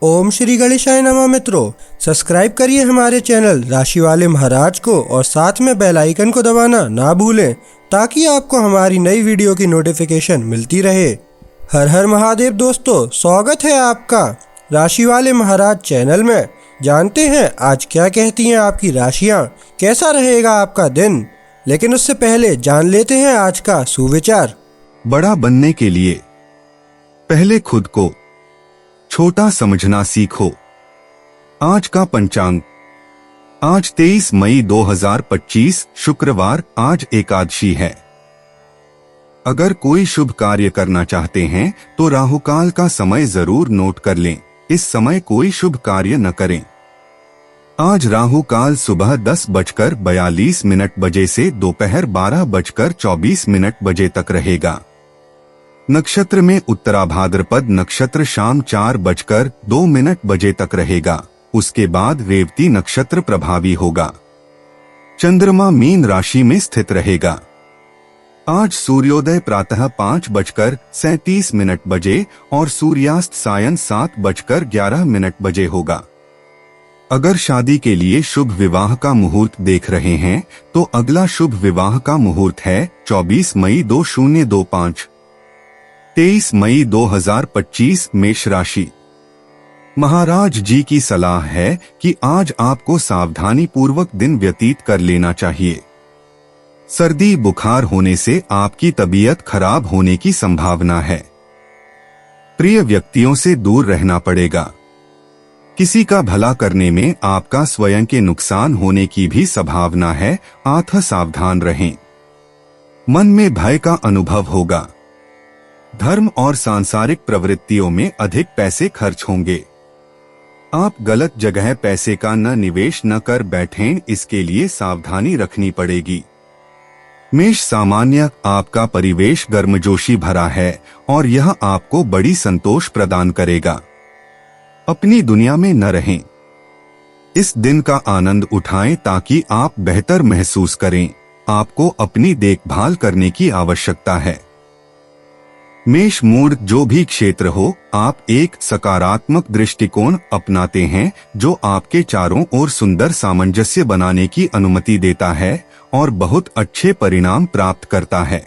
ओम श्री गणेशाय नमः। मित्रों, सब्सक्राइब करिए हमारे चैनल राशि वाले महाराज को और साथ में बेल आइकन को दबाना ना भूलें ताकि आपको हमारी नई वीडियो की नोटिफिकेशन मिलती रहे। हर हर महादेव दोस्तों, स्वागत है आपका राशि वाले महाराज चैनल में। जानते हैं आज क्या कहती हैं आपकी राशियां, कैसा रहेगा आपका दिन। लेकिन उससे पहले जान लेते हैं आज का सुविचार। बड़ा बनने के लिए पहले खुद को छोटा समझना सीखो। आज का पंचांग, आज 23 मई 2025 शुक्रवार, आज एकादशी है। अगर कोई शुभ कार्य करना चाहते हैं तो राहुकाल का समय जरूर नोट कर लें। इस समय कोई शुभ कार्य न करें। आज राहुकाल सुबह 10:42 बजे से दोपहर 12:24 बजे तक रहेगा। नक्षत्र में उत्तरा भाद्रपद नक्षत्र शाम 4:02 बजे तक रहेगा। उसके बाद रेवती नक्षत्र प्रभावी होगा। चंद्रमा मीन राशि में स्थित रहेगा। आज सूर्योदय प्रातः 5:37 बजे और सूर्यास्त सायं 7:11 बजे होगा। अगर शादी के लिए शुभ विवाह का मुहूर्त देख रहे हैं तो अगला शुभ विवाह का मुहूर्त है 24 मई 2025। 23 मई 2025 मेष राशि। महाराज जी की सलाह है कि आज आपको सावधानी पूर्वक दिन व्यतीत कर लेना चाहिए। सर्दी बुखार होने से आपकी तबीयत खराब होने की संभावना है। प्रिय व्यक्तियों से दूर रहना पड़ेगा। किसी का भला करने में आपका स्वयं के नुकसान होने की भी संभावना है, अतः सावधान रहें। मन में भय का अनुभव होगा। धर्म और सांसारिक प्रवृत्तियों में अधिक पैसे खर्च होंगे। आप गलत जगह पैसे का न निवेश न कर बैठें, इसके लिए सावधानी रखनी पड़ेगी। मेष सामान्य, आपका परिवेश गर्मजोशी भरा है और यह आपको बड़ी संतोष प्रदान करेगा। अपनी दुनिया में न रहें। इस दिन का आनंद उठाएं ताकि आप बेहतर महसूस करें। आपको अपनी देखभाल करने की आवश्यकता है। मेष मूड, जो भी क्षेत्र हो, आप एक सकारात्मक दृष्टिकोण अपनाते हैं जो आपके चारों ओर सुंदर सामंजस्य बनाने की अनुमति देता है और बहुत अच्छे परिणाम प्राप्त करता है।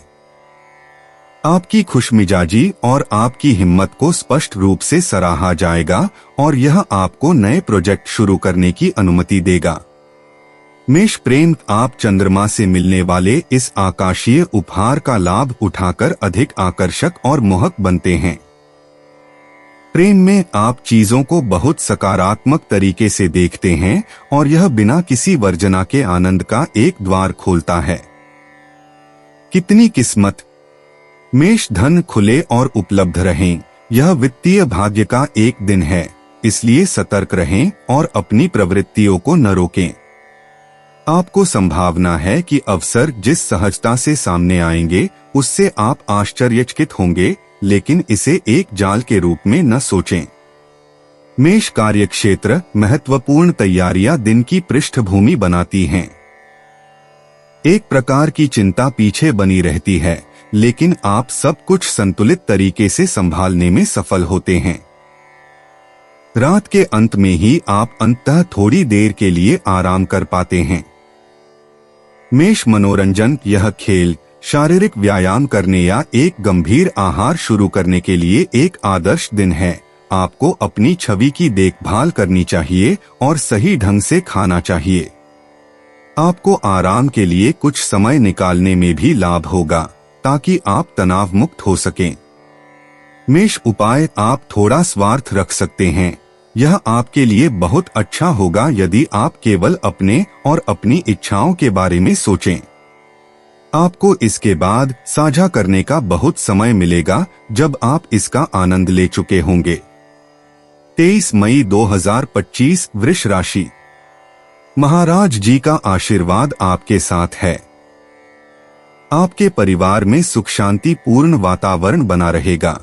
आपकी खुशमिजाजी और आपकी हिम्मत को स्पष्ट रूप से सराहा जाएगा और यह आपको नए प्रोजेक्ट शुरू करने की अनुमति देगा। मेष प्रेम, आप चंद्रमा से मिलने वाले इस आकाशीय उपहार का लाभ उठाकर अधिक आकर्षक और मोहक बनते हैं। प्रेम में आप चीजों को बहुत सकारात्मक तरीके से देखते हैं और यह बिना किसी वर्जना के आनंद का एक द्वार खोलता है। कितनी किस्मत। मेष धन खुले और उपलब्ध रहें। यह वित्तीय भाग्य का एक दिन है, इसलिए सतर्क रहें और अपनी प्रवृत्तियों को न रोकें। आपको संभावना है कि अवसर जिस सहजता से सामने आएंगे उससे आप आश्चर्यचकित होंगे, लेकिन इसे एक जाल के रूप में न सोचें। मेष कार्य क्षेत्र, महत्वपूर्ण तैयारियां दिन की पृष्ठभूमि बनाती हैं। एक प्रकार की चिंता पीछे बनी रहती है, लेकिन आप सब कुछ संतुलित तरीके से संभालने में सफल होते हैं। रात के अंत में ही आप अंततः थोड़ी देर के लिए आराम कर पाते हैं। मेष मनोरंजन, यह खेल, शारीरिक व्यायाम करने या एक गंभीर आहार शुरू करने के लिए एक आदर्श दिन है। आपको अपनी छवि की देखभाल करनी चाहिए और सही ढंग से खाना चाहिए। आपको आराम के लिए कुछ समय निकालने में भी लाभ होगा ताकि आप तनाव मुक्त हो सकें। मेष उपाय, आप थोड़ा स्वार्थ रख सकते हैं। यह आपके लिए बहुत अच्छा होगा यदि आप केवल अपने और अपनी इच्छाओं के बारे में सोचें। आपको इसके बाद साझा करने का बहुत समय मिलेगा जब आप इसका आनंद ले चुके होंगे। 23 मई 2025 वृष राशि। महाराज जी का आशीर्वाद आपके साथ है। आपके परिवार में सुख शांति पूर्ण वातावरण बना रहेगा।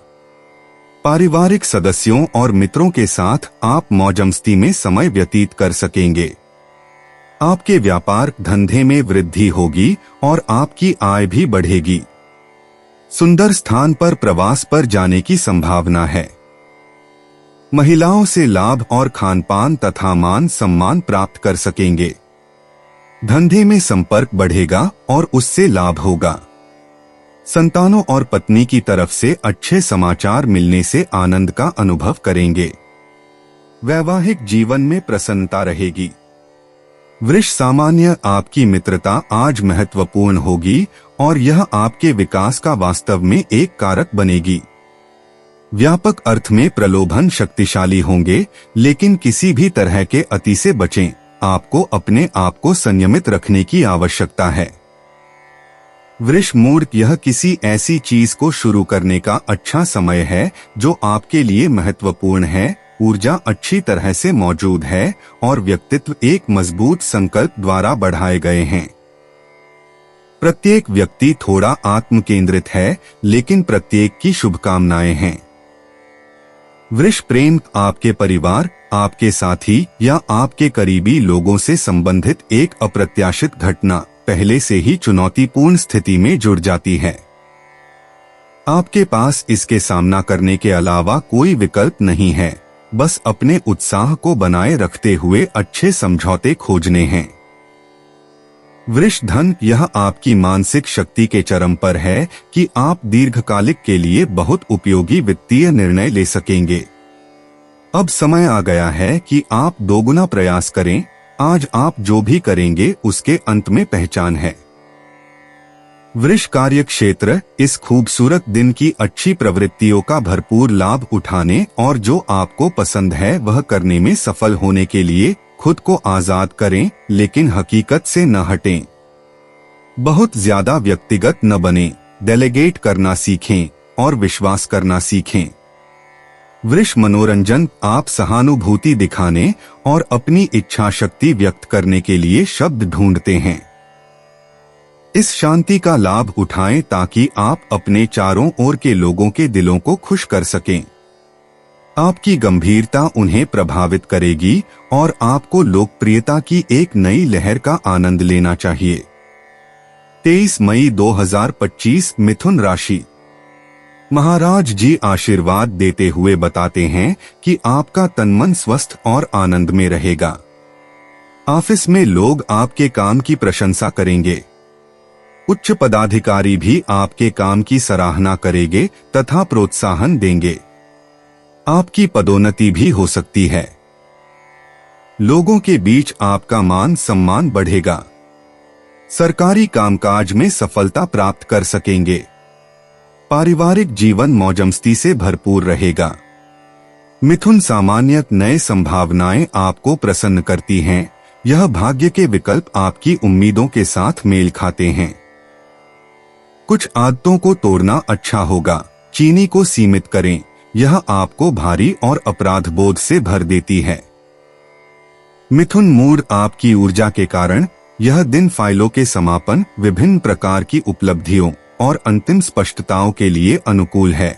पारिवारिक सदस्यों और मित्रों के साथ आप मौजमस्ती में समय व्यतीत कर सकेंगे। आपके व्यापार धंधे में वृद्धि होगी और आपकी आय भी बढ़ेगी। सुंदर स्थान पर प्रवास पर जाने की संभावना है। महिलाओं से लाभ और खानपान तथा मान सम्मान प्राप्त कर सकेंगे। धंधे में संपर्क बढ़ेगा और उससे लाभ होगा। संतानों और पत्नी की तरफ से अच्छे समाचार मिलने से आनंद का अनुभव करेंगे। वैवाहिक जीवन में प्रसन्नता रहेगी। वृष सामान्य आपकी मित्रता आज महत्वपूर्ण होगी और यह आपके विकास का वास्तव में एक कारक बनेगी। व्यापक अर्थ में प्रलोभन शक्तिशाली होंगे, लेकिन किसी भी तरह के अति से बचें। आपको अपने आप को संयमित रखने की आवश्यकता है। वृष मूड, यह किसी ऐसी चीज को शुरू करने का अच्छा समय है जो आपके लिए महत्वपूर्ण है। ऊर्जा अच्छी तरह से मौजूद है और व्यक्तित्व एक मजबूत संकल्प द्वारा बढ़ाए गए हैं। प्रत्येक व्यक्ति थोड़ा आत्म केंद्रित है, लेकिन प्रत्येक की शुभकामनाएं हैं। वृष प्रेम, आपके परिवार, आपके साथी या आपके करीबी लोगों से संबंधित एक अप्रत्याशित घटना पहले से ही चुनौतीपूर्ण स्थिति में जुड़ जाती है। आपके पास इसके सामना करने के अलावा कोई विकल्प नहीं है, बस अपने उत्साह को बनाए रखते हुए अच्छे समझौते खोजने हैं। वृष धन, यह आपकी मानसिक शक्ति के चरम पर है कि आप दीर्घकालिक के लिए बहुत उपयोगी वित्तीय निर्णय ले सकेंगे। अब समय आ गया है कि आप दोगुना प्रयास करें। आज आप जो भी करेंगे उसके अंत में पहचान है। वृष कार्य क्षेत्र, इस खूबसूरत दिन की अच्छी प्रवृत्तियों का भरपूर लाभ उठाने और जो आपको पसंद है वह करने में सफल होने के लिए खुद को आजाद करें, लेकिन हकीकत से न हटें। बहुत ज्यादा व्यक्तिगत न बनें, डेलीगेट करना सीखें और विश्वास करना सीखें। वृष मनोरंजन, आप सहानुभूति दिखाने और अपनी इच्छा शक्ति व्यक्त करने के लिए शब्द ढूंढते हैं। इस शांति का लाभ उठाएं ताकि आप अपने चारों ओर के लोगों के दिलों को खुश कर सकें। आपकी गंभीरता उन्हें प्रभावित करेगी और आपको लोकप्रियता की एक नई लहर का आनंद लेना चाहिए। 23 मई 2025 मिथुन राशि। महाराज जी आशीर्वाद देते हुए बताते हैं कि आपका तन मन स्वस्थ और आनंद में रहेगा। ऑफिस में लोग आपके काम की प्रशंसा करेंगे। उच्च पदाधिकारी भी आपके काम की सराहना करेंगे तथा प्रोत्साहन देंगे। आपकी पदोन्नति भी हो सकती है। लोगों के बीच आपका मान सम्मान बढ़ेगा। सरकारी कामकाज में सफलता प्राप्त कर सकेंगे। पारिवारिक जीवन मौजमस्ती से भरपूर रहेगा। मिथुन सामान्य नए संभावनाएं आपको प्रसन्न करती हैं। यह भाग्य के विकल्प आपकी उम्मीदों के साथ मेल खाते हैं। कुछ आदतों को तोड़ना अच्छा होगा। चीनी को सीमित करें, यह आपको भारी और अपराध बोध से भर देती है। मिथुन मूड, आपकी ऊर्जा के कारण यह दिन फाइलों के समापन, विभिन्न प्रकार की उपलब्धियों और अंतिम स्पष्टताओं के लिए अनुकूल है।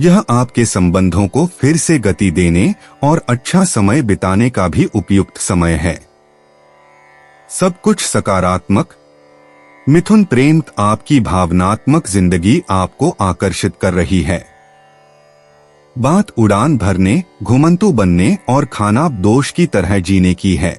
यह आपके संबंधों को फिर से गति देने और अच्छा समय बिताने का भी उपयुक्त समय है। सब कुछ सकारात्मक। मिथुन प्रेम, आपकी भावनात्मक जिंदगी आपको आकर्षित कर रही है। बात उड़ान भरने, घुमंतु बनने और खानाबदोश की तरह जीने की है।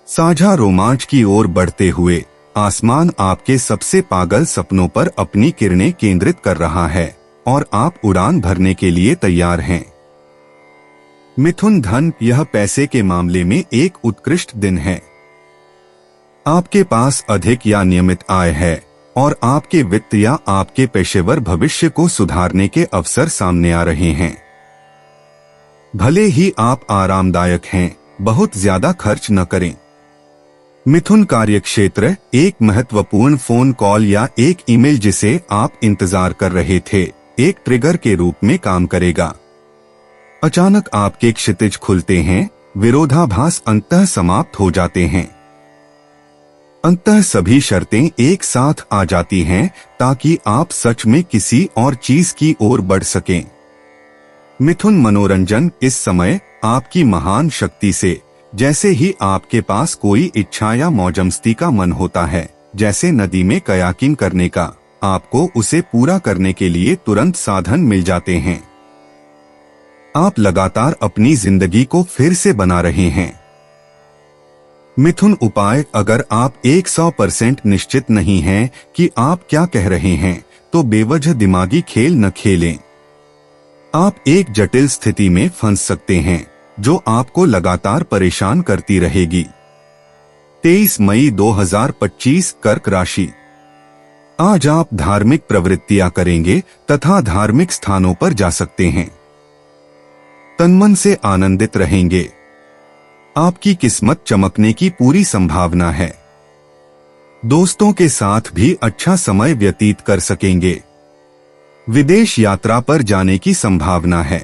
साझा रोमांच की ओर बढ़ते हुए आसमान आपके सबसे पागल सपनों पर अपनी किरणें केंद्रित कर रहा है और आप उड़ान भरने के लिए तैयार हैं। मिथुन धन, यह पैसे के मामले में एक उत्कृष्ट दिन है। आपके पास अधिक या नियमित आय है और आपके वित्त या आपके पेशेवर भविष्य को सुधारने के अवसर सामने आ रहे हैं। भले ही आप आरामदायक हैं, बहुत ज्यादा खर्च न करें। मिथुन कार्यक्षेत्र, एक महत्वपूर्ण फोन कॉल या एक ईमेल जिसे आप इंतजार कर रहे थे, एक ट्रिगर के रूप में काम करेगा। अचानक आपके क्षितिज खुलते हैं, विरोधाभास अंततः समाप्त हो जाते हैं। अंततः सभी शर्तें एक साथ आ जाती हैं ताकि आप सच में किसी और चीज की ओर बढ़ सकें। मिथुन मनोरंजन, इस समय आपकी महान शक्ति से, जैसे ही आपके पास कोई इच्छा या मौजमस्ती का मन होता है, जैसे नदी में कयाकिंग करने का, आपको उसे पूरा करने के लिए तुरंत साधन मिल जाते हैं। आप लगातार अपनी जिंदगी को फिर से बना रहे हैं। मिथुन उपाय, अगर आप 100% निश्चित नहीं हैं कि आप क्या कह रहे हैं तो बेवजह दिमागी खेल न खेलें। आप एक जटिल स्थिति में फंस सकते हैं जो आपको लगातार परेशान करती रहेगी। 23 मई 2025 कर्क राशि। आज आप धार्मिक प्रवृत्तियां करेंगे तथा धार्मिक स्थानों पर जा सकते हैं। तनमन से आनंदित रहेंगे। आपकी किस्मत चमकने की पूरी संभावना है। दोस्तों के साथ भी अच्छा समय व्यतीत कर सकेंगे। विदेश यात्रा पर जाने की संभावना है।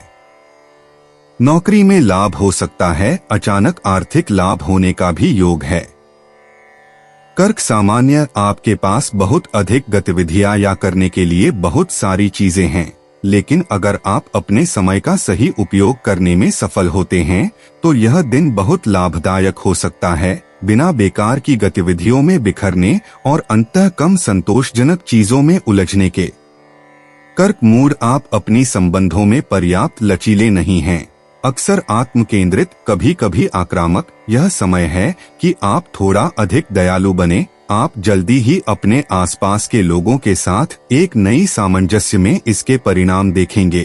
नौकरी में लाभ हो सकता है। अचानक आर्थिक लाभ होने का भी योग है। कर्क सामान्य, आपके पास बहुत अधिक गतिविधियां या करने के लिए बहुत सारी चीजें हैं, लेकिन अगर आप अपने समय का सही उपयोग करने में सफल होते हैं तो यह दिन बहुत लाभदायक हो सकता है, बिना बेकार की गतिविधियों में बिखरने और अंततः कम संतोषजनक चीजों में उलझने के। कर्क मूड, आप अपनी संबंधों में पर्याप्त लचीले नहीं हैं। अक्सर आत्म केंद्रित, कभी कभी आक्रामक। यह समय है कि आप थोड़ा अधिक दयालु बने। आप जल्दी ही अपने आसपास के लोगों के साथ एक नई सामंजस्य में इसके परिणाम देखेंगे।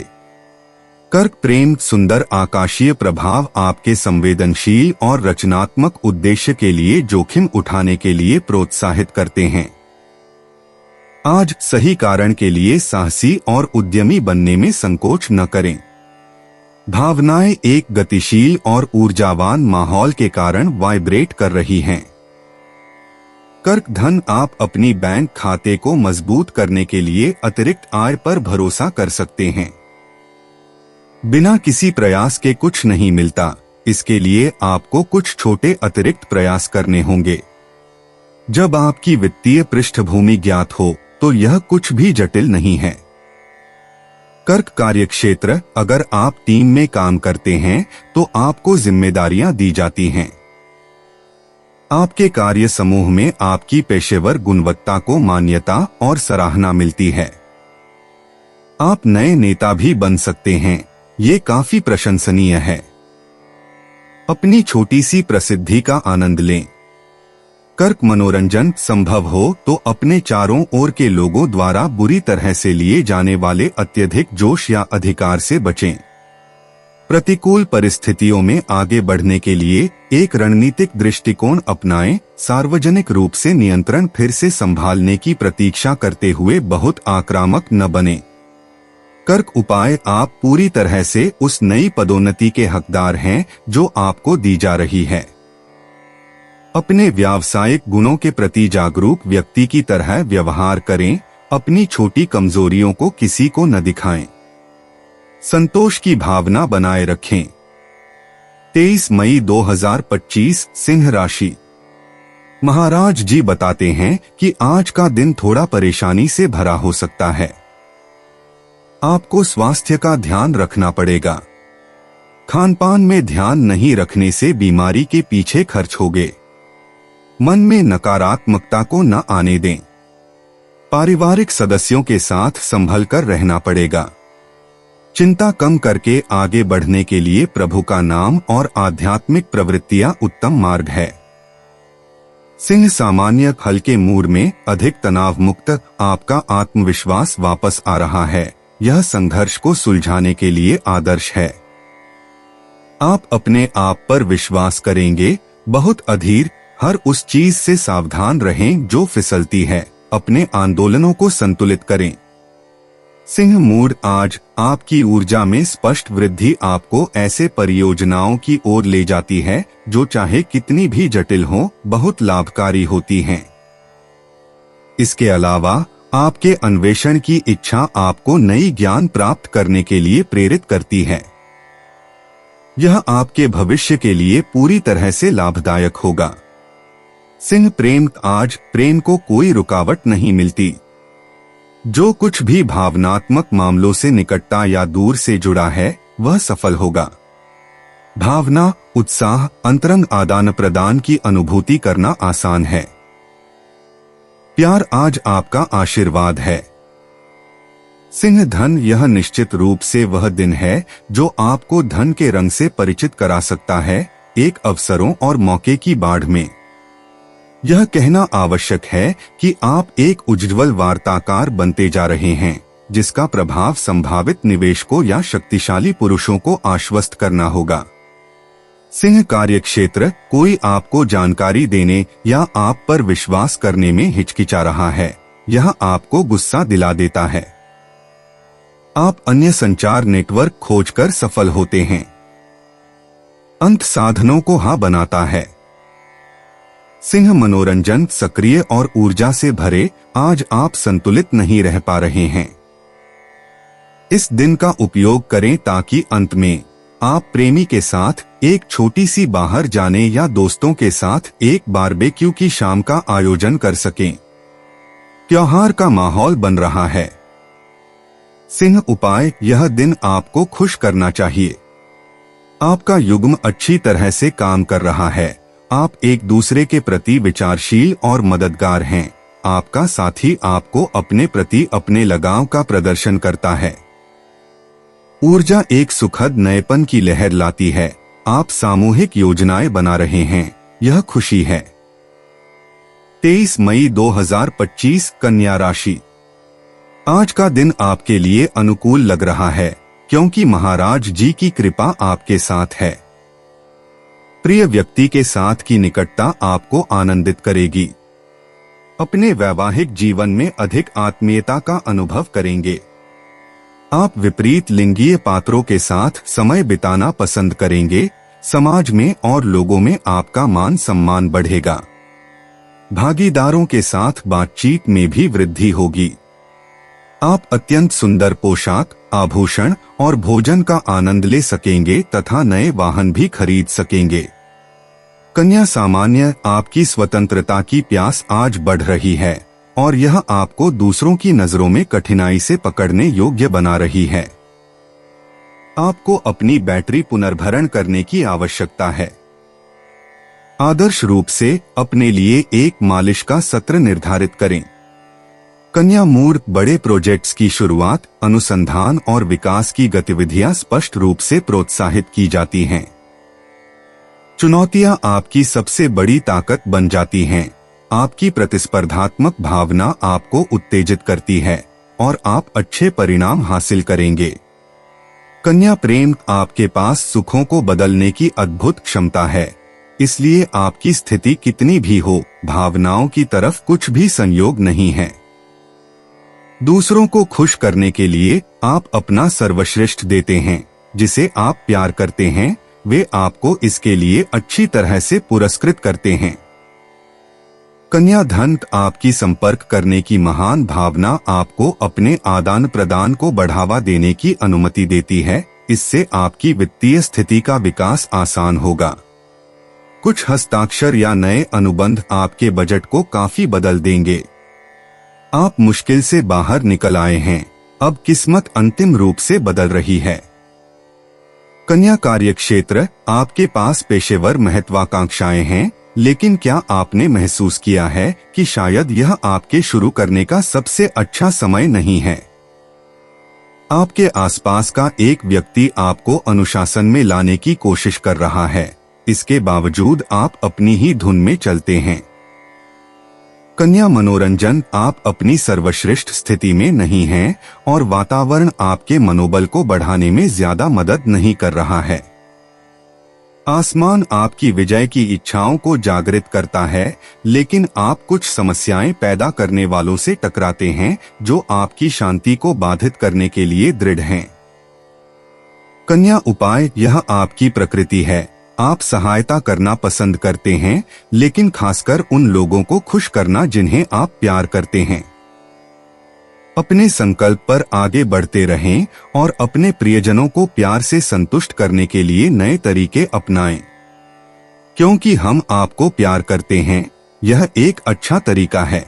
कर्क प्रेम, सुंदर आकाशीय प्रभाव आपके संवेदनशील और रचनात्मक उद्देश्य के लिए जोखिम उठाने के लिए प्रोत्साहित करते हैं। आज सही कारण के लिए साहसी और उद्यमी बनने में संकोच न करें। भावनाएं एक गतिशील और ऊर्जावान माहौल के कारण वाइब्रेट कर रही हैं। कर्क धन, आप अपनी बैंक खाते को मजबूत करने के लिए अतिरिक्त आय पर भरोसा कर सकते हैं। बिना किसी प्रयास के कुछ नहीं मिलता, इसके लिए आपको कुछ छोटे अतिरिक्त प्रयास करने होंगे। जब आपकी वित्तीय पृष्ठभूमि ज्ञात हो तो यह कुछ भी जटिल नहीं है। कर्क कार्यक्षेत्र, अगर आप टीम में काम करते हैं तो आपको जिम्मेदारियां दी जाती हैं। आपके कार्य समूह में आपकी पेशेवर गुणवत्ता को मान्यता और सराहना मिलती है। आप नए नेता भी बन सकते हैं, ये काफी प्रशंसनीय है। अपनी छोटी सी प्रसिद्धि का आनंद लें। कर्क मनोरंजन, संभव हो तो अपने चारों ओर के लोगों द्वारा बुरी तरह से लिए जाने वाले अत्यधिक जोश या अधिकार से बचें। प्रतिकूल परिस्थितियों में आगे बढ़ने के लिए एक रणनीतिक दृष्टिकोण अपनाएं। सार्वजनिक रूप से नियंत्रण फिर से संभालने की प्रतीक्षा करते हुए बहुत आक्रामक न बने। कर्क उपाय, आप पूरी तरह से उस नई पदोन्नति के हकदार हैं जो आपको दी जा रही है। अपने व्यावसायिक गुणों के प्रति जागरूक व्यक्ति की तरह व्यवहार करें। अपनी छोटी कमजोरियों को किसी को न दिखाएं। संतोष की भावना बनाए रखें। 23 मई 2025 सिंह राशि। महाराज जी बताते हैं कि आज का दिन थोड़ा परेशानी से भरा हो सकता है। आपको स्वास्थ्य का ध्यान रखना पड़ेगा। खानपान में ध्यान नहीं रखने से बीमारी के पीछे खर्च होगे। मन में नकारात्मकता को न आने दें। पारिवारिक सदस्यों के साथ संभल कर रहना पड़ेगा। चिंता कम करके आगे बढ़ने के लिए प्रभु का नाम और आध्यात्मिक प्रवृत्तियां उत्तम मार्ग है। सिंह सामान्य, हल्के मूड में अधिक तनाव मुक्त। आपका आत्मविश्वास वापस आ रहा है। यह संघर्ष को सुलझाने के लिए आदर्श है। आप अपने आप पर विश्वास करेंगे। बहुत अधीर, हर उस चीज से सावधान रहें जो फिसलती है। अपने आंदोलनों को संतुलित करें। सिंह मूड, आज आपकी ऊर्जा में स्पष्ट वृद्धि आपको ऐसे परियोजनाओं की ओर ले जाती है जो चाहे कितनी भी जटिल हो, बहुत लाभकारी होती हैं। इसके अलावा आपके अन्वेषण की इच्छा आपको नई ज्ञान प्राप्त करने के लिए प्रेरित करती है। यह आपके भविष्य के लिए पूरी तरह से लाभदायक होगा। सिंह प्रेम, आज प्रेम को कोई रुकावट नहीं मिलती। जो कुछ भी भावनात्मक मामलों से निकटता या दूर से जुड़ा है वह सफल होगा। भावना, उत्साह, अंतरंग आदान प्रदान की अनुभूति करना आसान है। प्यार, आज आपका आशीर्वाद है। सिंह धन, यह निश्चित रूप से वह दिन है जो आपको धन के रंग से परिचित करा सकता है, एक अवसरों और मौके की बाढ़ में। यह कहना आवश्यक है कि आप एक उज्ज्वल वार्ताकार बनते जा रहे हैं, जिसका प्रभाव संभावित निवेशकों या शक्तिशाली पुरुषों को आश्वस्त करना होगा। सिंह कार्यक्षेत्र, कोई आपको जानकारी देने या आप पर विश्वास करने में हिचकिचा रहा है, यह आपको गुस्सा दिला देता है। आप अन्य संचार नेटवर्क खोजकर सफल होते हैं। अंत साधनों को हाँ बनाता है। सिंह मनोरंजन, सक्रिय और ऊर्जा से भरे, आज आप संतुलित नहीं रह पा रहे हैं। इस दिन का उपयोग करें ताकि अंत में आप प्रेमी के साथ एक छोटी सी बाहर जाने या दोस्तों के साथ एक बारबेक्यू की शाम का आयोजन कर सकें। त्योहार का माहौल बन रहा है। सिंह उपाय, यह दिन आपको खुश करना चाहिए। आपका युग्म अच्छी तरह से काम कर रहा है। आप एक दूसरे के प्रति विचारशील और मददगार हैं। आपका साथी आपको अपने प्रति अपने लगाव का प्रदर्शन करता है। ऊर्जा एक सुखद नएपन की लहर लाती है। आप सामूहिक योजनाएं बना रहे हैं, यह खुशी है। 23 मई 2025 कन्या राशि। आज का दिन आपके लिए अनुकूल लग रहा है क्योंकि महाराज जी की कृपा आपके साथ है। प्रिय व्यक्ति के साथ की निकटता आपको आनंदित करेगी। अपने वैवाहिक जीवन में अधिक आत्मीयता का अनुभव करेंगे। आप विपरीत लिंगीय पात्रों के साथ समय बिताना पसंद करेंगे। समाज में और लोगों में आपका मान सम्मान बढ़ेगा। भागीदारों के साथ बातचीत में भी वृद्धि होगी। आप अत्यंत सुंदर पोशाक, आभूषण और भोजन का आनंद ले सकेंगे तथा नए वाहन भी खरीद सकेंगे। कन्या सामान्य, आपकी स्वतंत्रता की प्यास आज बढ़ रही है और यह आपको दूसरों की नजरों में कठिनाई से पकड़ने योग्य बना रही है। आपको अपनी बैटरी पुनर्भरण करने की आवश्यकता है। आदर्श रूप से अपने लिए एक मालिश का सत्र निर्धारित करें। कन्या मूड, बड़े प्रोजेक्ट्स की शुरुआत, अनुसंधान और विकास की गतिविधियां स्पष्ट रूप से प्रोत्साहित की जाती हैं। चुनौतियां आपकी सबसे बड़ी ताकत बन जाती हैं। आपकी प्रतिस्पर्धात्मक भावना आपको उत्तेजित करती है और आप अच्छे परिणाम हासिल करेंगे। कन्या प्रेम, आपके पास सुखों को बदलने की अद्भुत क्षमता है, इसलिए आपकी स्थिति कितनी भी हो, भावनाओं की तरफ कुछ भी संयोग नहीं है। दूसरों को खुश करने के लिए आप अपना सर्वश्रेष्ठ देते हैं। जिसे आप प्यार करते हैं वे आपको इसके लिए अच्छी तरह से पुरस्कृत करते हैं। कन्या धन, आपकी संपर्क करने की महान भावना आपको अपने आदान प्रदान को बढ़ावा देने की अनुमति देती है। इससे आपकी वित्तीय स्थिति का विकास आसान होगा। कुछ हस्ताक्षर या नए अनुबंध आपके बजट को काफी बदल देंगे। आप मुश्किल से बाहर निकल आए हैं, अब किस्मत अंतिम रूप से बदल रही है। कन्या कार्यक्षेत्र, आपके पास पेशेवर महत्वाकांक्षाएं हैं, लेकिन क्या आपने महसूस किया है कि शायद यह आपके शुरू करने का सबसे अच्छा समय नहीं है? आपके आसपास का एक व्यक्ति आपको अनुशासन में लाने की कोशिश कर रहा है, इसके बावजूद आप अपनी ही धुन में चलते हैं। कन्या मनोरंजन, आप अपनी सर्वश्रेष्ठ स्थिति में नहीं हैं और वातावरण आपके मनोबल को बढ़ाने में ज्यादा मदद नहीं कर रहा है। आसमान आपकी विजय की इच्छाओं को जागृत करता है, लेकिन आप कुछ समस्याएं पैदा करने वालों से टकराते हैं जो आपकी शांति को बाधित करने के लिए दृढ़ हैं। कन्या उपाय, यह आपकी प्रकृति है। आप सहायता करना पसंद करते हैं, लेकिन खासकर उन लोगों को खुश करना जिन्हें आप प्यार करते हैं। अपने संकल्प पर आगे बढ़ते रहें और अपने प्रियजनों को प्यार से संतुष्ट करने के लिए नए तरीके अपनाएं। क्योंकि हम आपको प्यार करते हैं, यह एक अच्छा तरीका है।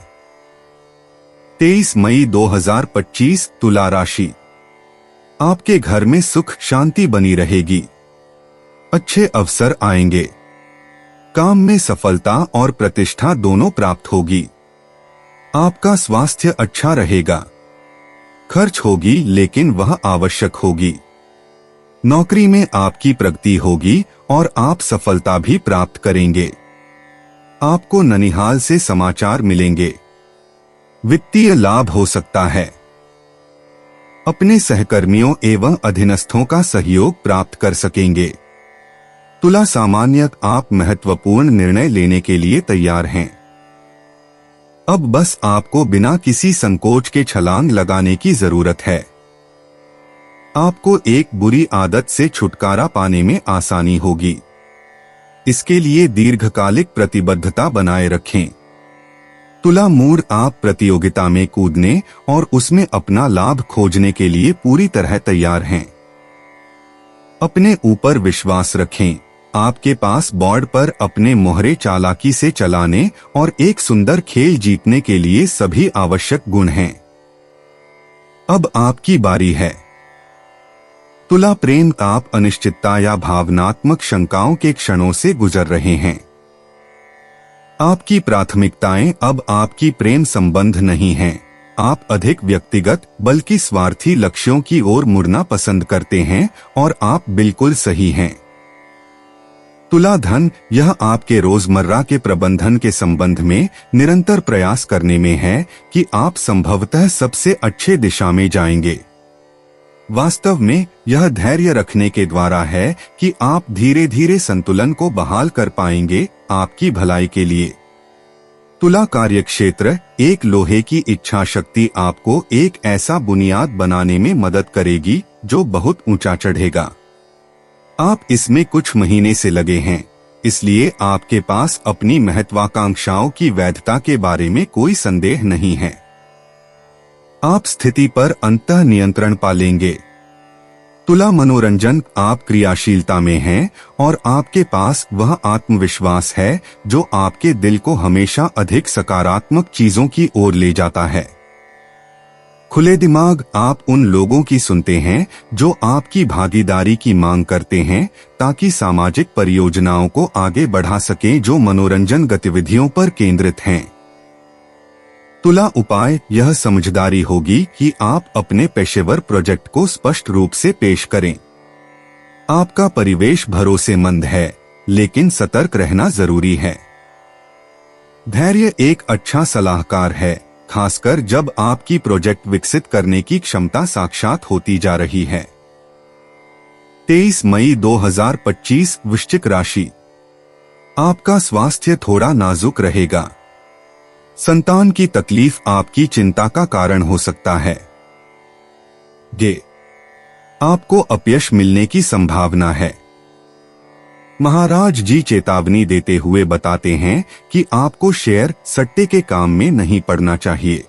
23 मई 2025 तुला राशि। आपके घर में सुख शांति बनी रहेगी। अच्छे अवसर आएंगे। काम में सफलता और प्रतिष्ठा दोनों प्राप्त होगी। आपका स्वास्थ्य अच्छा रहेगा। खर्च होगी लेकिन वह आवश्यक होगी। नौकरी में आपकी प्रगति होगी और आप सफलता भी प्राप्त करेंगे। आपको ननिहाल से समाचार मिलेंगे। वित्तीय लाभ हो सकता है। अपने सहकर्मियों एवं अधीनस्थों का सहयोग प्राप्त कर सकेंगे। तुला सामान्यतः आप महत्वपूर्ण निर्णय लेने के लिए तैयार हैं। अब बस आपको बिना किसी संकोच के छलांग लगाने की जरूरत है। आपको एक बुरी आदत से छुटकारा पाने में आसानी होगी। इसके लिए दीर्घकालिक प्रतिबद्धता बनाए रखें। तुला मूड आप प्रतियोगिता में कूदने और उसमें अपना लाभ खोजने के लिए पूरी तरह तैयार हैं। अपने ऊपर विश्वास रखें। आपके पास बोर्ड पर अपने मोहरे चालाकी से चलाने और एक सुंदर खेल जीतने के लिए सभी आवश्यक गुण हैं। अब आपकी बारी है। तुला प्रेम आप अनिश्चितता या भावनात्मक शंकाओं के क्षणों से गुजर रहे हैं। आपकी प्राथमिकताएं अब आपकी प्रेम संबंध नहीं हैं। आप अधिक व्यक्तिगत बल्कि स्वार्थी लक्ष्यों की ओर मुड़ना पसंद करते हैं और आप बिल्कुल सही हैं। तुला धन, यह आपके रोजमर्रा के प्रबंधन के संबंध में निरंतर प्रयास करने में है कि आप संभवतः सबसे अच्छे दिशा में जाएंगे। वास्तव में यह धैर्य रखने के द्वारा है कि आप धीरे धीरे संतुलन को बहाल कर पाएंगे, आपकी भलाई के लिए। तुला कार्यक्षेत्र, एक लोहे की इच्छा शक्ति आपको एक ऐसा बुनियाद बनाने में मदद करेगी जो बहुत ऊंचा चढ़ेगा। आप इसमें कुछ महीने से लगे हैं, इसलिए आपके पास अपनी महत्वाकांक्षाओं की वैधता के बारे में कोई संदेह नहीं है। आप स्थिति पर अंतः नियंत्रण पा लेंगे। तुला मनोरंजन, आप क्रियाशीलता में हैं और आपके पास वह आत्मविश्वास है जो आपके दिल को हमेशा अधिक सकारात्मक चीजों की ओर ले जाता है। खुले दिमाग, आप उन लोगों की सुनते हैं जो आपकी भागीदारी की मांग करते हैं ताकि सामाजिक परियोजनाओं को आगे बढ़ा सकें जो मनोरंजन गतिविधियों पर केंद्रित हैं। तुला उपाय, यह समझदारी होगी कि आप अपने पेशेवर प्रोजेक्ट को स्पष्ट रूप से पेश करें। आपका परिवेश भरोसेमंद है, लेकिन सतर्क रहना जरूरी है। धैर्य एक अच्छा सलाहकार है, खासकर जब आपकी प्रोजेक्ट विकसित करने की क्षमता साक्षात होती जा रही है। 23 मई 2025 वृश्चिक राशि। आपका स्वास्थ्य थोड़ा नाजुक रहेगा। संतान की तकलीफ आपकी चिंता का कारण हो सकता है। आपको अपयश मिलने की संभावना है। महाराज जी चेतावनी देते हुए बताते हैं कि आपको शेयर सट्टे के काम में नहीं पड़ना चाहिए।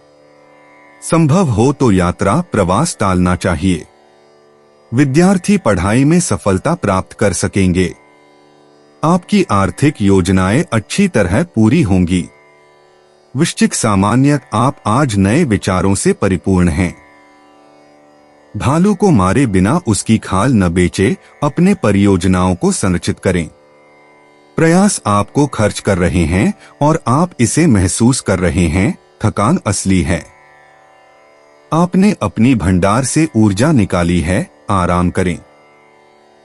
संभव हो तो यात्रा प्रवास टालना चाहिए। विद्यार्थी पढ़ाई में सफलता प्राप्त कर सकेंगे। आपकी आर्थिक योजनाएं अच्छी तरह पूरी होंगी। वृश्चिक सामान्य, आप आज नए विचारों से परिपूर्ण हैं। भालू को मारे बिना उसकी खाल न बेचे, अपने परियोजनाओं को संरचित करें। प्रयास आपको खर्च कर रहे हैं और आप इसे महसूस कर रहे हैं, थकान असली है। आपने अपनी भंडार से ऊर्जा निकाली है, आराम करें।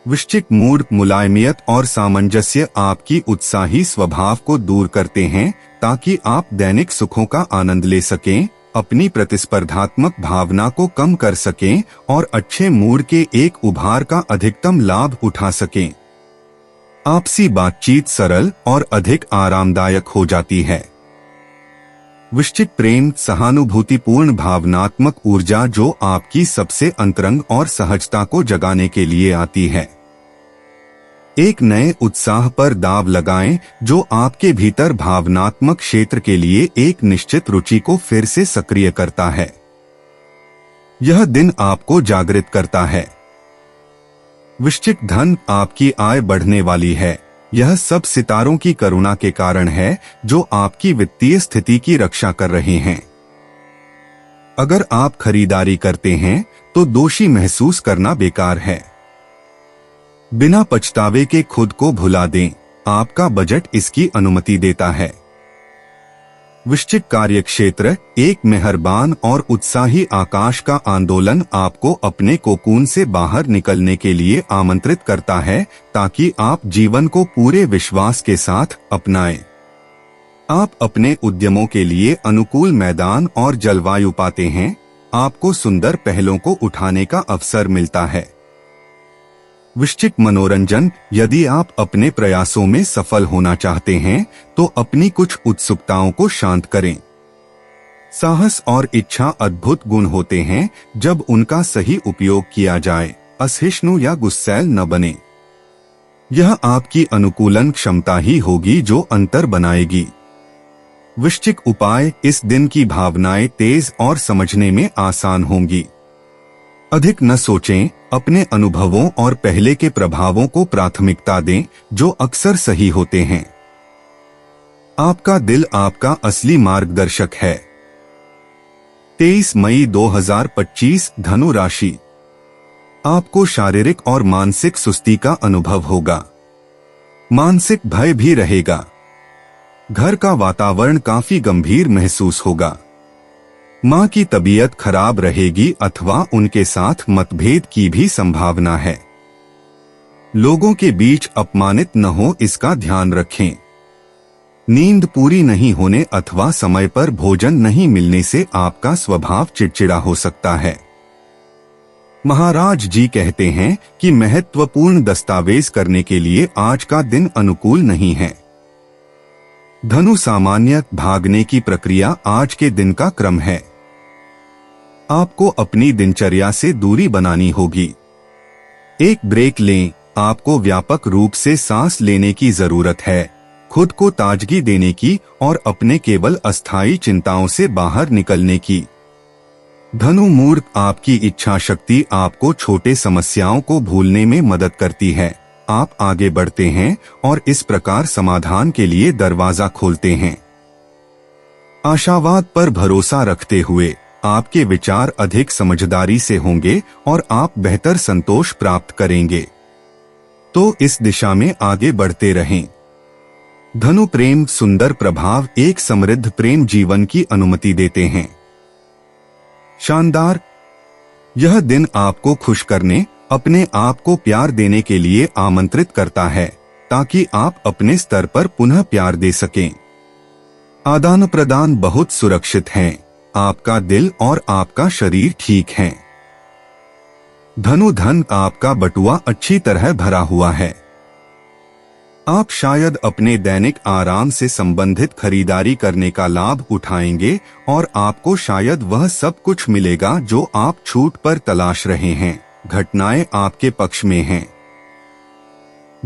वृश्चिक मूड, मुलायमियत और सामंजस्य आपकी उत्साही स्वभाव को दूर करते हैं ताकि आप दैनिक सुखों का आनंद ले सकें, अपनी प्रतिस्पर्धात्मक भावना को कम कर सकें और अच्छे मूड के एक उभार का अधिकतम लाभ उठा सकें। आपसी बातचीत सरल और अधिक आरामदायक हो जाती है। वृश्चिक प्रेम, सहानुभूतिपूर्ण भावनात्मक ऊर्जा जो आपकी सबसे अंतरंग और सहजता को जगाने के लिए आती है। एक नए उत्साह पर दाव लगाएं जो आपके भीतर भावनात्मक क्षेत्र के लिए एक निश्चित रुचि को फिर से सक्रिय करता है। यह दिन आपको जागृत करता है। वृश्चिक धन, आपकी आय बढ़ने वाली है। यह सब सितारों की करुणा के कारण है जो आपकी वित्तीय स्थिति की रक्षा कर रहे हैं। अगर आप खरीदारी करते हैं तो दोषी महसूस करना बेकार है। बिना पछतावे के खुद को भुला दें, आपका बजट इसकी अनुमति देता है। वृश्चिक कार्यक्षेत्र, एक मेहरबान और उत्साही आकाश का आंदोलन आपको अपने कोकून से बाहर निकलने के लिए आमंत्रित करता है ताकि आप जीवन को पूरे विश्वास के साथ अपनाएं। आप अपने उद्यमों के लिए अनुकूल मैदान और जलवायु पाते हैं। आपको सुंदर पहलों को उठाने का अवसर मिलता है। वृश्चिक मनोरंजन, यदि आप अपने प्रयासों में सफल होना चाहते हैं तो अपनी कुछ उत्सुकताओं को शांत करें। साहस और इच्छा अद्भुत गुण होते हैं जब उनका सही उपयोग किया जाए। असहिष्णु या गुस्सैल न बने। यह आपकी अनुकूलन क्षमता ही होगी जो अंतर बनाएगी। वृश्चिक उपाय, इस दिन की भावनाएं तेज और समझने में आसान होंगी। अधिक न सोचें, अपने अनुभवों और पहले के प्रभावों को प्राथमिकता दें जो अक्सर सही होते हैं। आपका दिल आपका असली मार्गदर्शक है। 23 मई 2025 धनु राशि। आपको शारीरिक और मानसिक सुस्ती का अनुभव होगा। मानसिक भय भी रहेगा। घर का वातावरण काफी गंभीर महसूस होगा। मां की तबीयत खराब रहेगी अथवा उनके साथ मतभेद की भी संभावना है। लोगों के बीच अपमानित न हो, इसका ध्यान रखें। नींद पूरी नहीं होने अथवा समय पर भोजन नहीं मिलने से आपका स्वभाव चिड़चिड़ा हो सकता है। महाराज जी कहते हैं कि महत्वपूर्ण दस्तावेज करने के लिए आज का दिन अनुकूल नहीं है। धनु सामान्य, भागने की प्रक्रिया आज के दिन का क्रम है। आपको अपनी दिनचर्या से दूरी बनानी होगी। एक ब्रेक लें। आपको व्यापक रूप से सांस लेने की जरूरत है, खुद को ताजगी देने की और अपने केवल अस्थायी चिंताओं से बाहर निकलने की। धनु मूर्त, आपकी इच्छा शक्ति आपको छोटे समस्याओं को भूलने में मदद करती है। आप आगे बढ़ते हैं और इस प्रकार समाधान के लिए दरवाजा खोलते हैं। आशावाद पर भरोसा रखते हुए आपके विचार अधिक समझदारी से होंगे और आप बेहतर संतोष प्राप्त करेंगे। तो इस दिशा में आगे बढ़ते रहें। धनु प्रेम, सुंदर प्रभाव एक समृद्ध प्रेम जीवन की अनुमति देते हैं। शानदार, यह दिन आपको खुश करने, अपने आप को प्यार देने के लिए आमंत्रित करता है ताकि आप अपने स्तर पर पुनः प्यार दे सकें। आदान प्रदान बहुत सुरक्षित हैं। आपका दिल और आपका शरीर ठीक हैं। धनु धन, आपका बटुआ अच्छी तरह भरा हुआ है। आप शायद अपने दैनिक आराम से संबंधित खरीदारी करने का लाभ उठाएंगे और आपको शायद वह सब कुछ मिलेगा जो आप छूट पर तलाश रहे हैं। घटनाएं आपके पक्ष में हैं।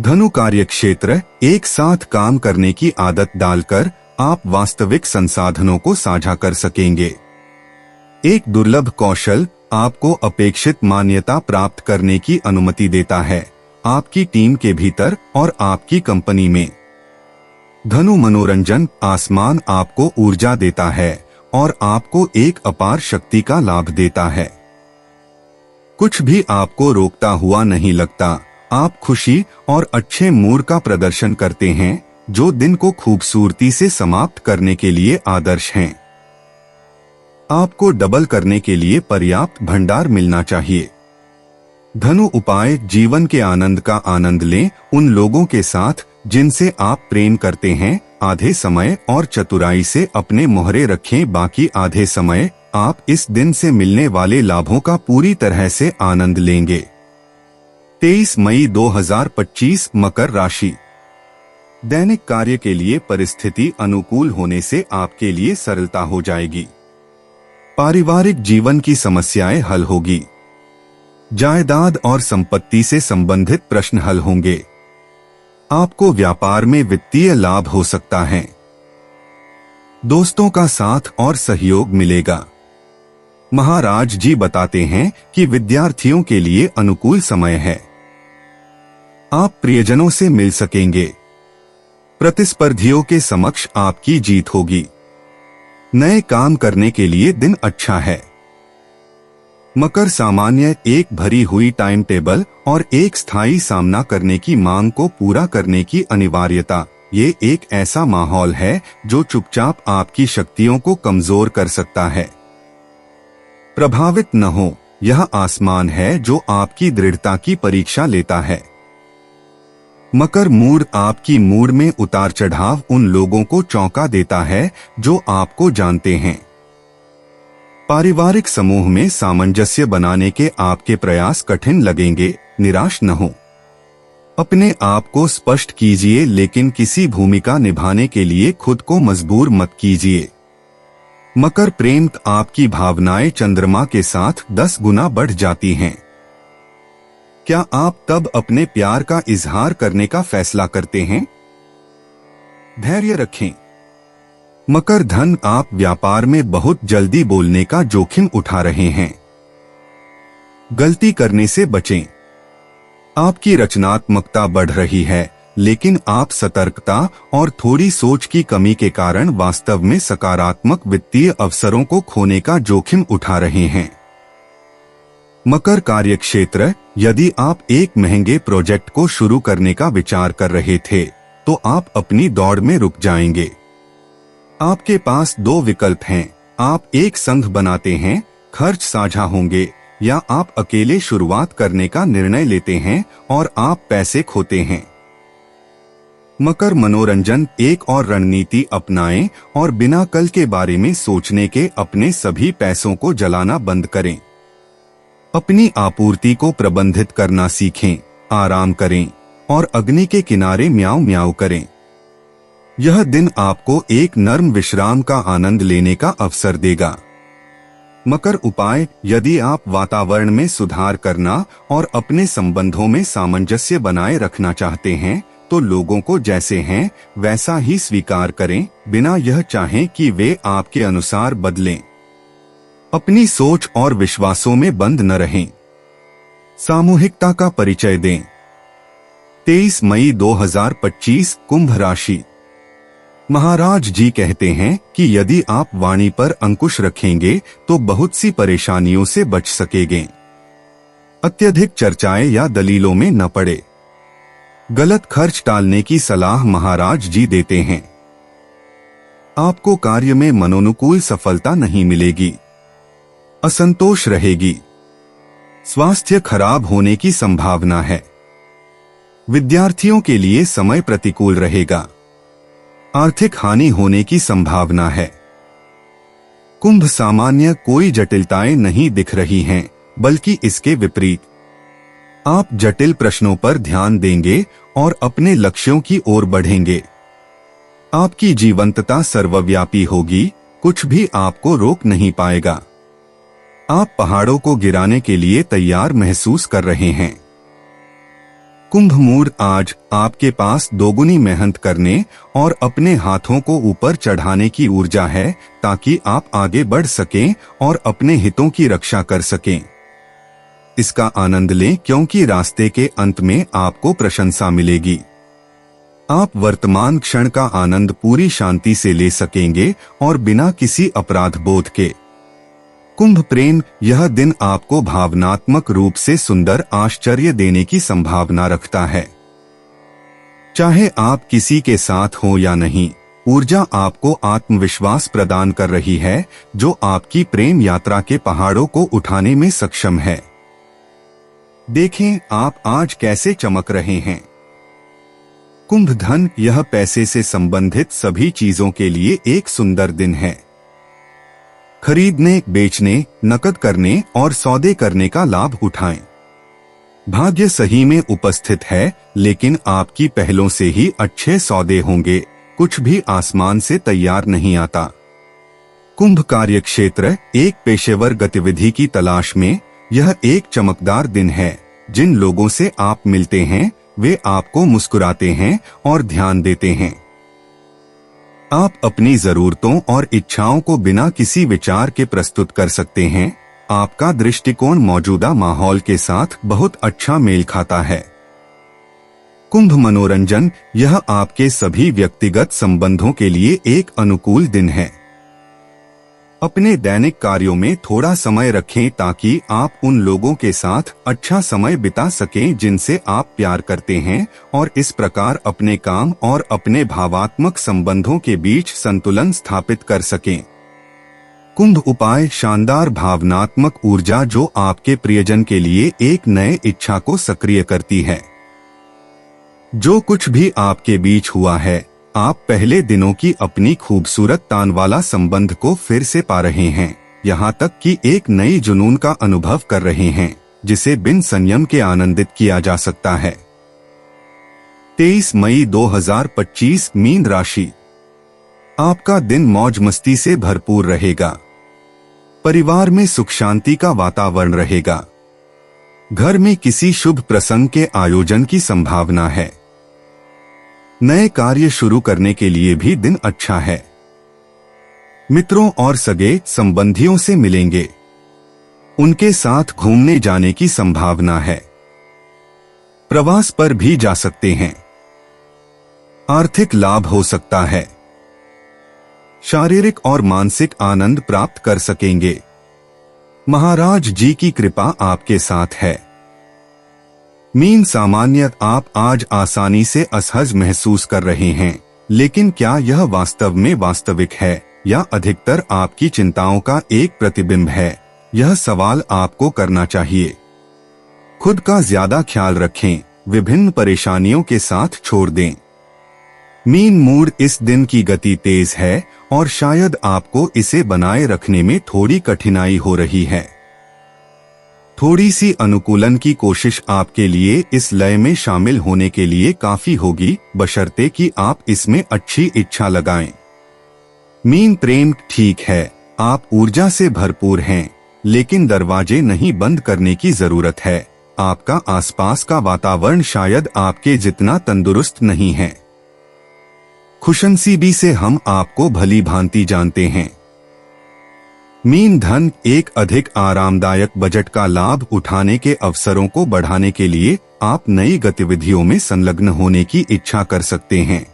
धनु कार्यक्षेत्र, एक साथ काम करने की आदत डालकर आप वास्तविक संसाधनों को साझा कर सकेंगे। एक दुर्लभ कौशल आपको अपेक्षित मान्यता प्राप्त करने की अनुमति देता है, आपकी टीम के भीतर और आपकी कंपनी में। धनु मनोरंजन, आसमान आपको ऊर्जा देता है और आपको एक अपार शक्ति का लाभ देता है। कुछ भी आपको रोकता हुआ नहीं लगता। आप खुशी और अच्छे मूड का प्रदर्शन करते हैं जो दिन को खूबसूरती से समाप्त करने के लिए आदर्श हैं। आपको डबल करने के लिए पर्याप्त भंडार मिलना चाहिए। धनु उपाय, जीवन के आनंद का आनंद लें। उन लोगों के साथ जिनसे आप प्रेम करते हैं आधे समय और चतुराई से अपने मोहरे रखें। बाकी आधे समय आप इस दिन से मिलने वाले लाभों का पूरी तरह से आनंद लेंगे। 23 मई 2025 मकर राशि। दैनिक कार्य के लिए परिस्थिति अनुकूल होने से आपके लिए सरलता हो जाएगी। पारिवारिक जीवन की समस्याएं हल होगी। जायदाद और संपत्ति से संबंधित प्रश्न हल होंगे। आपको व्यापार में वित्तीय लाभ हो सकता है। दोस्तों का साथ और सहयोग मिलेगा। महाराज जी बताते हैं कि विद्यार्थियों के लिए अनुकूल समय है। आप प्रियजनों से मिल सकेंगे। प्रतिस्पर्धियों के समक्ष आपकी जीत होगी। नए काम करने के लिए दिन अच्छा है। मकर सामान्य, एक भरी हुई टाइम टेबल और एक स्थायी सामना करने की मांग को पूरा करने की अनिवार्यता ये एक ऐसा माहौल है जो चुपचाप आपकी शक्तियों को कमजोर कर सकता है। प्रभावित न हो, यह आसमान है जो आपकी दृढ़ता की परीक्षा लेता है। मकर मूड आपकी मूड में उतार चढ़ाव उन लोगों को चौंका देता है जो आपको जानते हैं। पारिवारिक समूह में सामंजस्य बनाने के आपके प्रयास कठिन लगेंगे, निराश न हो। अपने आप को स्पष्ट कीजिए, लेकिन किसी भूमिका निभाने के लिए खुद को मजबूर मत कीजिए। मकर प्रेम आपकी भावनाएं चंद्रमा के साथ 10 गुना बढ़ जाती हैं। क्या आप तब अपने प्यार का इजहार करने का फैसला करते हैं? धैर्य रखें। मकर धन आप व्यापार में बहुत जल्दी बोलने का जोखिम उठा रहे हैं। गलती करने से बचें। आपकी रचनात्मकता बढ़ रही है, लेकिन आप सतर्कता और थोड़ी सोच की कमी के कारण वास्तव में सकारात्मक वित्तीय अवसरों को खोने का जोखिम उठा रहे हैं। मकर कार्यक्षेत्र, यदि आप एक महंगे प्रोजेक्ट को शुरू करने का विचार कर रहे थे, तो आप अपनी दौड़ में रुक जाएंगे। आपके पास 2 विकल्प हैं। आप एक संघ बनाते हैं, खर्च साझा होंगे, या आप अकेले शुरुआत करने का निर्णय लेते हैं और आप पैसे खोते हैं। मकर मनोरंजन, एक और रणनीति अपनाएं और बिना कल के बारे में सोचने के अपने सभी पैसों को जलाना बंद करें। अपनी आपूर्ति को प्रबंधित करना सीखें, आराम करें और अग्नि के किनारे म्याऊं म्याऊं करें। यह दिन आपको एक नर्म विश्राम का आनंद लेने का अवसर देगा। मकर उपाय, यदि आप वातावरण में सुधार करना और अपने संबंधों में सामंजस्य बनाए रखना चाहते हैं, तो लोगों को जैसे हैं वैसा ही स्वीकार करें, बिना यह चाहें कि वे आपके अनुसार बदलें। अपनी सोच और विश्वासों में बंद न रहें। सामूहिकता का परिचय दें। 23 मई 2025 कुंभ राशि। महाराज जी कहते हैं कि यदि आप वाणी पर अंकुश रखेंगे तो बहुत सी परेशानियों से बच सकेंगे। अत्यधिक चर्चाएं या दलीलों में न पड़े। गलत खर्च टालने की सलाह महाराज जी देते हैं। आपको कार्य में मनोनुकूल सफलता नहीं मिलेगी। असंतोष रहेगी। स्वास्थ्य खराब होने की संभावना है। विद्यार्थियों के लिए समय प्रतिकूल रहेगा। आर्थिक हानि होने की संभावना है। कुंभ सामान्य कोई जटिलताएं नहीं दिख रही हैं, बल्कि इसके विपरीत। आप जटिल प्रश्नों पर ध्यान देंगे और अपने लक्ष्यों की ओर बढ़ेंगे। आपकी जीवंतता सर्वव्यापी होगी, कुछ भी आपको रोक नहीं पाएगा। आप पहाड़ों को गिराने के लिए तैयार महसूस कर रहे हैं। कुंभ मूड, आज आपके पास दोगुनी मेहनत करने और अपने हाथों को ऊपर चढ़ाने की ऊर्जा है, ताकि आप आगे बढ़ सकें और अपने हितों की रक्षा कर सकें। इसका आनंद लें, क्योंकि रास्ते के अंत में आपको प्रशंसा मिलेगी। आप वर्तमान क्षण का आनंद पूरी शांति से ले सकेंगे और बिना किसी अपराध बोध के। कुंभ प्रेम, यह दिन आपको भावनात्मक रूप से सुंदर आश्चर्य देने की संभावना रखता है। चाहे आप किसी के साथ हो या नहीं, ऊर्जा आपको आत्मविश्वास प्रदान कर रही है, जो आपकी प्रेम यात्रा के पहाड़ों को उठाने में सक्षम है। देखें आप आज कैसे चमक रहे हैं। कुंभ धन, यह पैसे से संबंधित सभी चीजों के लिए एक सुंदर दिन है। खरीदने, बेचने, नकद करने और सौदे करने का लाभ उठाएं। भाग्य सही में उपस्थित है, लेकिन आपकी पहलों से ही अच्छे सौदे होंगे। कुछ भी आसमान से तैयार नहीं आता। कुंभ कार्यक्षेत्र, एक पेशेवर गतिविधि की तलाश में यह एक चमकदार दिन है। जिन लोगों से आप मिलते हैं वे आपको मुस्कुराते हैं और ध्यान देते हैं। आप अपनी जरूरतों और इच्छाओं को बिना किसी विचार के प्रस्तुत कर सकते हैं। आपका दृष्टिकोण मौजूदा माहौल के साथ बहुत अच्छा मेल खाता है। कुंभ मनोरंजन, यह आपके सभी व्यक्तिगत संबंधों के लिए एक अनुकूल दिन है। अपने दैनिक कार्यों में थोड़ा समय रखें ताकि आप उन लोगों के साथ अच्छा समय बिता सकें जिनसे आप प्यार करते हैं और इस प्रकार अपने काम और अपने भावात्मक संबंधों के बीच संतुलन स्थापित कर सकें। कुंभ उपाय शानदार भावनात्मक ऊर्जा जो आपके प्रियजन के लिए एक नए इच्छा को सक्रिय करती है। जो कुछ भी आपके बीच हुआ है, आप पहले दिनों की अपनी खूबसूरत तान वाला संबंध को फिर से पा रहे हैं, यहाँ तक कि एक नई जुनून का अनुभव कर रहे हैं जिसे बिन संयम के आनंदित किया जा सकता है। 23 मई 2025 मीन राशि। आपका दिन मौज मस्ती से भरपूर रहेगा। परिवार में सुख शांति का वातावरण रहेगा। घर में किसी शुभ प्रसंग के आयोजन की संभावना है। नए कार्य शुरू करने के लिए भी दिन अच्छा है। मित्रों और सगे संबंधियों से मिलेंगे। उनके साथ घूमने जाने की संभावना है। प्रवास पर भी जा सकते हैं। आर्थिक लाभ हो सकता है। शारीरिक और मानसिक आनंद प्राप्त कर सकेंगे। महाराज जी की कृपा आपके साथ है। मीन सामान्य आप आज आसानी से असहज महसूस कर रहे हैं, लेकिन क्या यह वास्तव में वास्तविक है या अधिकतर आपकी चिंताओं का एक प्रतिबिंब है? यह सवाल आपको करना चाहिए। खुद का ज्यादा ख्याल रखें, विभिन्न परेशानियों के साथ छोड़ दें। मीन मूड इस दिन की गति तेज है और शायद आपको इसे बनाए रखने में थोड़ी कठिनाई हो रही है। थोड़ी सी अनुकूलन की कोशिश आपके लिए इस लय में शामिल होने के लिए काफी होगी, बशर्ते कि आप इसमें अच्छी इच्छा लगाएं। मीन प्रेम ठीक है, आप ऊर्जा से भरपूर हैं, लेकिन दरवाजे नहीं बंद करने की जरूरत है। आपका आसपास का वातावरण शायद आपके जितना तंदुरुस्त नहीं है। खुशनसीबी से हम आपको भली भांति जानते हैं। मीन धन एक अधिक आरामदायक बजट का लाभ उठाने के अवसरों को बढ़ाने के लिए आप नई गतिविधियों में संलग्न होने की इच्छा कर सकते हैं।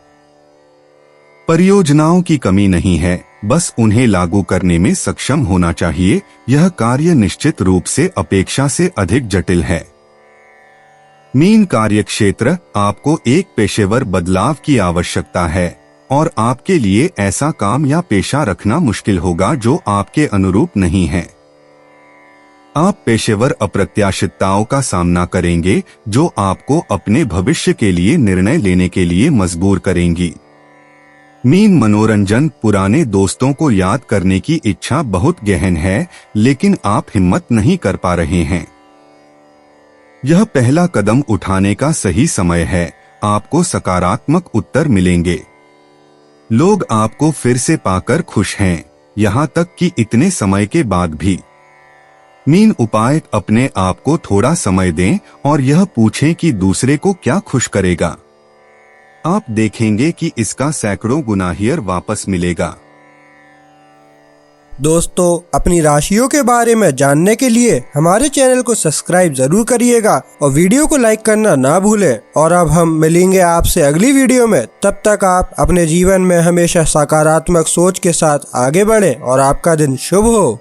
परियोजनाओं की कमी नहीं है, बस उन्हें लागू करने में सक्षम होना चाहिए। यह कार्य निश्चित रूप से अपेक्षा से अधिक जटिल है। मीन कार्यक्षेत्र आपको एक पेशेवर बदलाव की आवश्यकता है और आपके लिए ऐसा काम या पेशा रखना मुश्किल होगा जो आपके अनुरूप नहीं है। आप पेशेवर अप्रत्याशितताओं का सामना करेंगे जो आपको अपने भविष्य के लिए निर्णय लेने के लिए मजबूर करेंगी। मीन मनोरंजन पुराने दोस्तों को याद करने की इच्छा बहुत गहन है, लेकिन आप हिम्मत नहीं कर पा रहे हैं। यह पहला कदम उठाने का सही समय है। आपको सकारात्मक उत्तर मिलेंगे। लोग आपको फिर से पाकर खुश हैं, यहाँ तक कि इतने समय के बाद भी। मीन उपाय अपने आप को थोड़ा समय दें और यह पूछें कि दूसरे को क्या खुश करेगा। आप देखेंगे कि इसका सैकड़ों गुना हियर वापस मिलेगा। दोस्तों, अपनी राशियों के बारे में जानने के लिए हमारे चैनल को सब्सक्राइब जरूर करिएगा और वीडियो को लाइक करना ना भूलें। और अब हम मिलेंगे आपसे अगली वीडियो में। तब तक आप अपने जीवन में हमेशा सकारात्मक सोच के साथ आगे बढ़ें और आपका दिन शुभ हो।